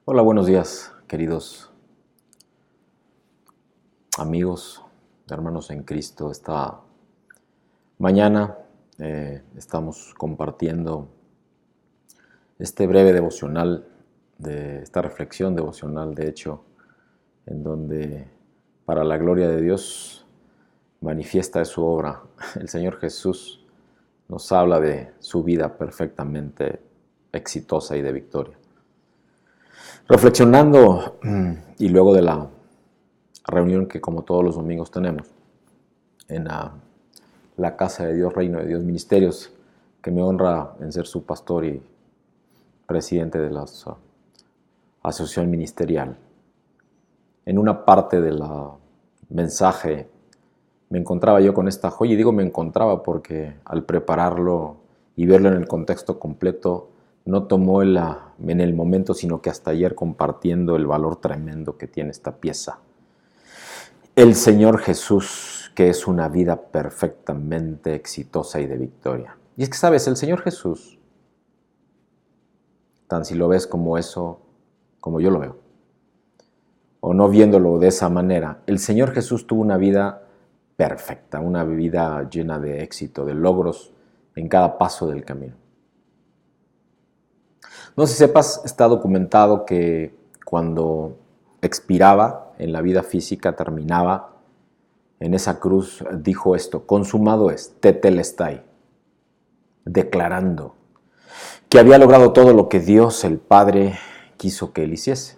Hola, buenos días, queridos amigos, hermanos en Cristo. Esta mañana estamos compartiendo este breve devocional, esta reflexión devocional, de hecho, en donde para la gloria de Dios manifiesta de su obra. El Señor Jesús nos habla de su vida perfectamente exitosa y de victoria. Reflexionando y luego de la reunión que como todos los domingos tenemos en la Casa de Dios, Reino de Dios Ministerios, que me honra en ser su pastor y presidente de la asociación ministerial. En una parte del mensaje me encontraba yo con esta joya, y digo me encontraba porque al prepararlo y verlo en el contexto completo, no tomó en el momento, sino que hasta ayer compartiendo el valor tremendo que tiene esta pieza. El Señor Jesús, que es una vida perfectamente exitosa y de victoria. Y es que, ¿sabes? El Señor Jesús, tan si lo ves como eso, como yo lo veo, o no viéndolo de esa manera, el Señor Jesús tuvo una vida perfecta, una vida llena de éxito, de logros en cada paso del camino. No sé si sepas, está documentado que cuando expiraba en la vida física, terminaba en esa cruz, dijo esto: consumado es, tetelestai, declarando que había logrado todo lo que Dios el Padre quiso que él hiciese.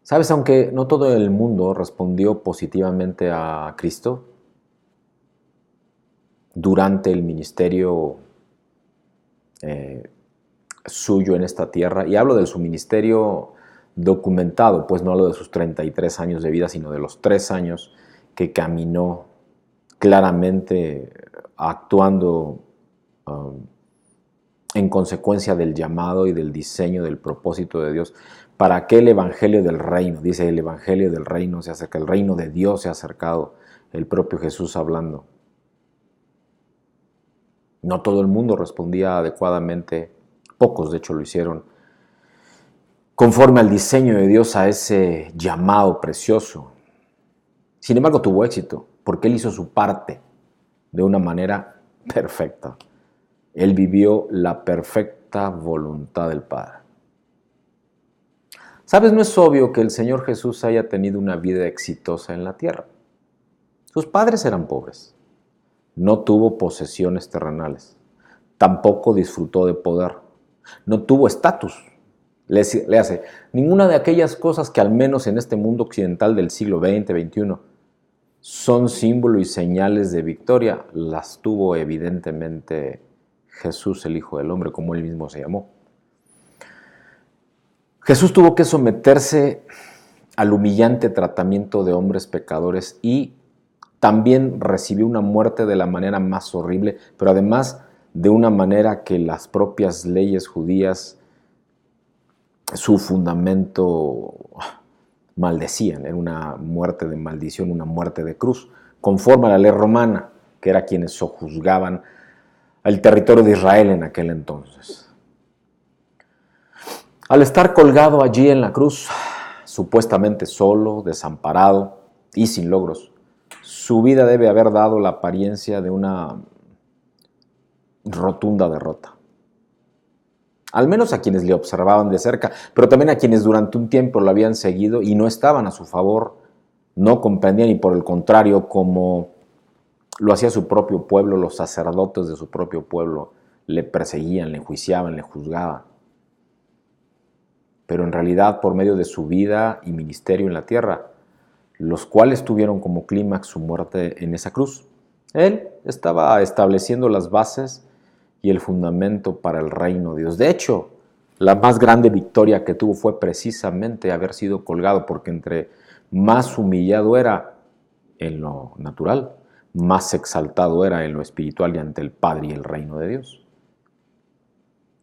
¿Sabes? Aunque no todo el mundo respondió positivamente a Cristo durante el ministerio suyo en esta tierra, y hablo de su ministerio documentado, pues no hablo de sus 33 años de vida, sino de los 3 años que caminó claramente actuando en consecuencia del llamado y del diseño, del propósito de Dios, para que el evangelio del reino, dice el evangelio del reino se acerca, el reino de Dios se ha acercado, el propio Jesús hablando. No todo el mundo respondía adecuadamente, pocos de hecho lo hicieron, conforme al diseño de Dios a ese llamado precioso. Sin embargo, tuvo éxito, porque él hizo su parte de una manera perfecta. Él vivió la perfecta voluntad del Padre. ¿Sabes? No es obvio que el Señor Jesús haya tenido una vida exitosa en la tierra. Sus padres eran pobres. No tuvo posesiones terrenales. Tampoco disfrutó de poder. No tuvo estatus. Le hace ninguna de aquellas cosas que al menos en este mundo occidental del siglo XX, XXI, son símbolo y señales de victoria, las tuvo evidentemente Jesús, el Hijo del Hombre, como él mismo se llamó. Jesús tuvo que someterse al humillante tratamiento de hombres pecadores y también recibió una muerte de la manera más horrible, pero además de una manera que las propias leyes judías, su fundamento, maldecían. Era una muerte de maldición, una muerte de cruz, conforme a la ley romana, que era quienes sojuzgaban al territorio de Israel en aquel entonces. Al estar colgado allí en la cruz, supuestamente solo, desamparado y sin logros, su vida debe haber dado la apariencia de una rotunda derrota. Al menos a quienes le observaban de cerca, pero también a quienes durante un tiempo lo habían seguido y no estaban a su favor, no comprendían, y por el contrario, como lo hacía su propio pueblo, los sacerdotes de su propio pueblo le perseguían, le enjuiciaban, le juzgaban. Pero en realidad, por medio de su vida y ministerio en la tierra, los cuales tuvieron como clímax su muerte en esa cruz, él estaba estableciendo las bases y el fundamento para el reino de Dios. De hecho, la más grande victoria que tuvo fue precisamente haber sido colgado, porque entre más humillado era en lo natural, más exaltado era en lo espiritual y ante el Padre y el reino de Dios.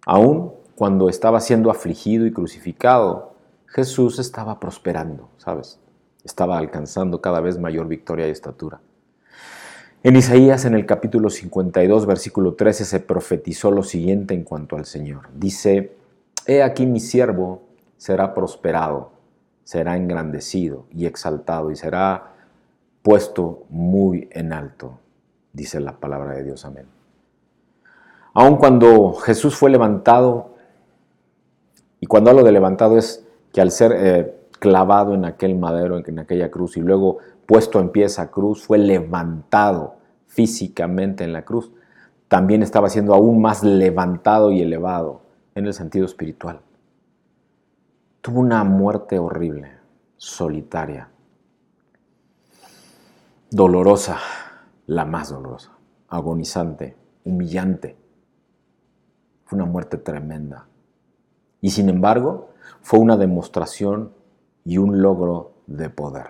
Aún cuando estaba siendo afligido y crucificado, Jesús estaba prosperando, ¿sabes? Estaba alcanzando cada vez mayor victoria y estatura. En Isaías, en el capítulo 52, versículo 13, se profetizó lo siguiente en cuanto al Señor. Dice He aquí mi siervo será prosperado, será engrandecido y exaltado y será puesto muy en alto, dice la palabra de Dios. Amén. Aun cuando Jesús fue levantado, y cuando hablo de levantado es que al ser clavado en aquel madero, en aquella cruz, y luego puesto en pie esa cruz, fue levantado físicamente en la cruz, también estaba siendo aún más levantado y elevado en el sentido espiritual. Tuvo una muerte horrible, solitaria, dolorosa, la más dolorosa, agonizante, humillante. Fue una muerte tremenda. Y sin embargo, fue una demostración y un logro de poder,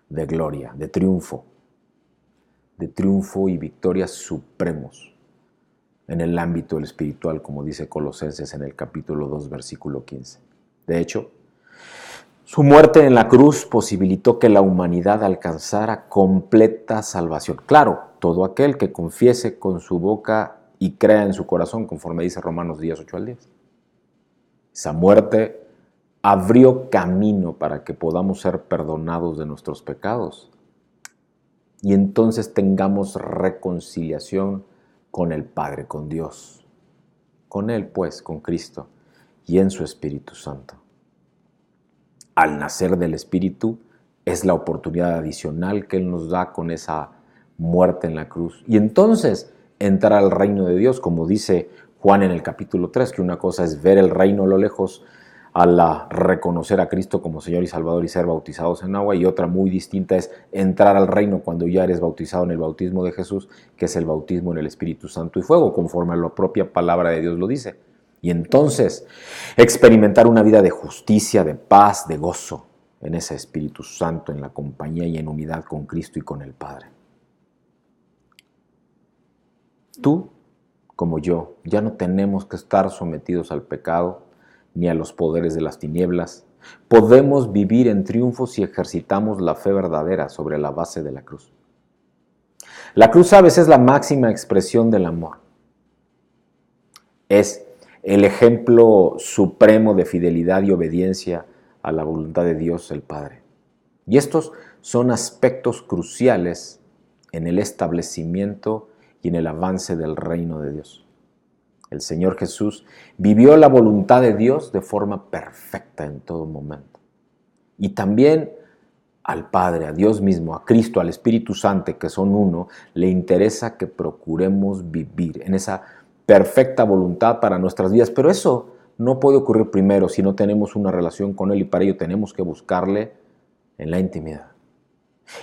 de gloria, de triunfo y victorias supremos en el ámbito espiritual, como dice Colosenses en el capítulo 2, versículo 15. De hecho, su muerte en la cruz posibilitó que la humanidad alcanzara completa salvación. Claro, todo aquel que confiese con su boca y crea en su corazón, conforme dice Romanos 10, 8 al 10. Esa muerte abrió camino para que podamos ser perdonados de nuestros pecados y entonces tengamos reconciliación con el Padre, con Dios, con Él pues, con Cristo y en su Espíritu Santo. Al nacer del Espíritu es la oportunidad adicional que Él nos da con esa muerte en la cruz. Y entonces entrar al reino de Dios, como dice Juan en el capítulo 3, que una cosa es ver el reino a lo lejos al reconocer a Cristo como Señor y Salvador y ser bautizados en agua, y otra muy distinta es entrar al reino cuando ya eres bautizado en el bautismo de Jesús, que es el bautismo en el Espíritu Santo y fuego, conforme a la propia palabra de Dios lo dice. Y entonces experimentar una vida de justicia, de paz, de gozo en ese Espíritu Santo, en la compañía y en unidad con Cristo y con el Padre. Tú, como yo, ya no tenemos que estar sometidos al pecado ni a los poderes de las tinieblas. Podemos vivir en triunfo si ejercitamos la fe verdadera sobre la base de la cruz. La cruz, ¿sabes?, es la máxima expresión del amor. Es el ejemplo supremo de fidelidad y obediencia a la voluntad de Dios el Padre. Y estos son aspectos cruciales en el establecimiento y en el avance del reino de Dios. El Señor Jesús vivió la voluntad de Dios de forma perfecta en todo momento. Y también al Padre, a Dios mismo, a Cristo, al Espíritu Santo, que son uno, le interesa que procuremos vivir en esa perfecta voluntad para nuestras vidas. Pero eso no puede ocurrir primero si no tenemos una relación con Él, y para ello tenemos que buscarle en la intimidad.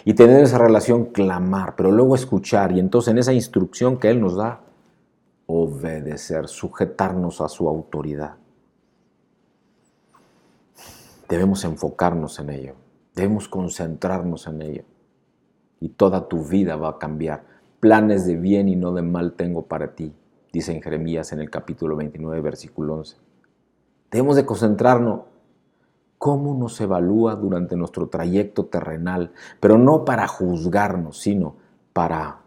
Y tener esa relación, clamar, pero luego escuchar, y entonces en esa instrucción que Él nos da, obedecer, sujetarnos a su autoridad. Debemos enfocarnos en ello, debemos concentrarnos en ello, y toda tu vida va a cambiar. Planes de bien y no de mal tengo para ti, dice en Jeremías en el capítulo 29, versículo 11. Debemos de concentrarnos cómo nos evalúa durante nuestro trayecto terrenal, pero no para juzgarnos, sino para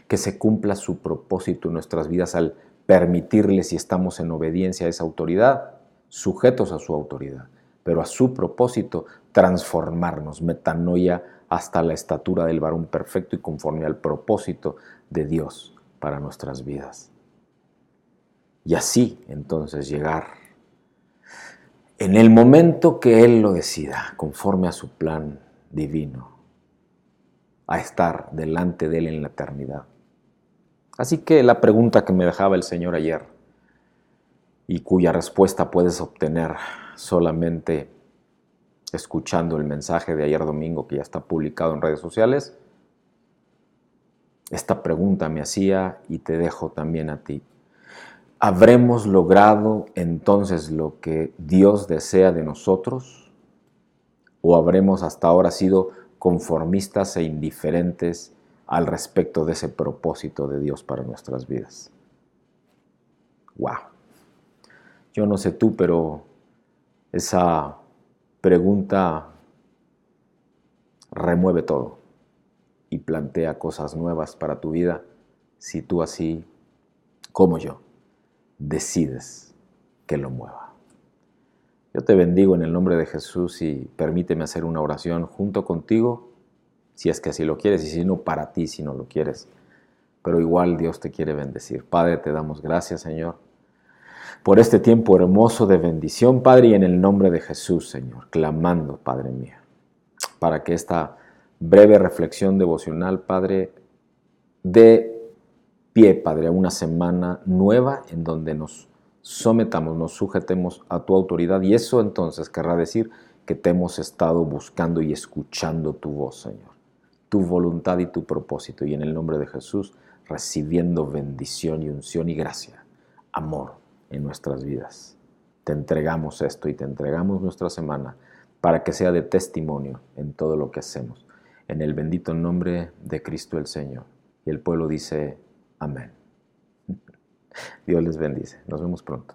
que se cumpla su propósito en nuestras vidas al permitirle, si estamos en obediencia a esa autoridad, sujetos a su autoridad, pero a su propósito, transformarnos, metanoia, hasta la estatura del varón perfecto y conforme al propósito de Dios para nuestras vidas. Y así entonces llegar en el momento que Él lo decida, conforme a su plan divino, a estar delante de Él en la eternidad. Así que la pregunta que me dejaba el Señor ayer, y cuya respuesta puedes obtener solamente escuchando el mensaje de ayer domingo, que ya está publicado en redes sociales, esta pregunta me hacía y te dejo también a ti. ¿Habremos logrado entonces lo que Dios desea de nosotros? ¿O habremos hasta ahora sido conformistas e indiferentes al respecto de ese propósito de Dios para nuestras vidas? ¡Wow! Yo no sé tú, pero esa pregunta remueve todo y plantea cosas nuevas para tu vida si tú así como yo decides que lo mueva. Yo te bendigo en el nombre de Jesús y permíteme hacer una oración junto contigo, si es que así lo quieres, y si no, para ti si no lo quieres. Pero igual Dios te quiere bendecir. Padre, te damos gracias, Señor, por este tiempo hermoso de bendición, Padre, y en el nombre de Jesús, Señor, clamando, Padre mío, para que esta breve reflexión devocional, Padre, dé pie, Padre, a una semana nueva en donde nos sometamos, nos sujetemos a tu autoridad, y eso entonces querrá decir que te hemos estado buscando y escuchando tu voz, Señor, tu voluntad y tu propósito, y en el nombre de Jesús, recibiendo bendición y unción y gracia, amor en nuestras vidas. Te entregamos esto y te entregamos nuestra semana para que sea de testimonio en todo lo que hacemos. En el bendito nombre de Cristo el Señor. Y el pueblo dice, amén. Dios les bendice. Nos vemos pronto.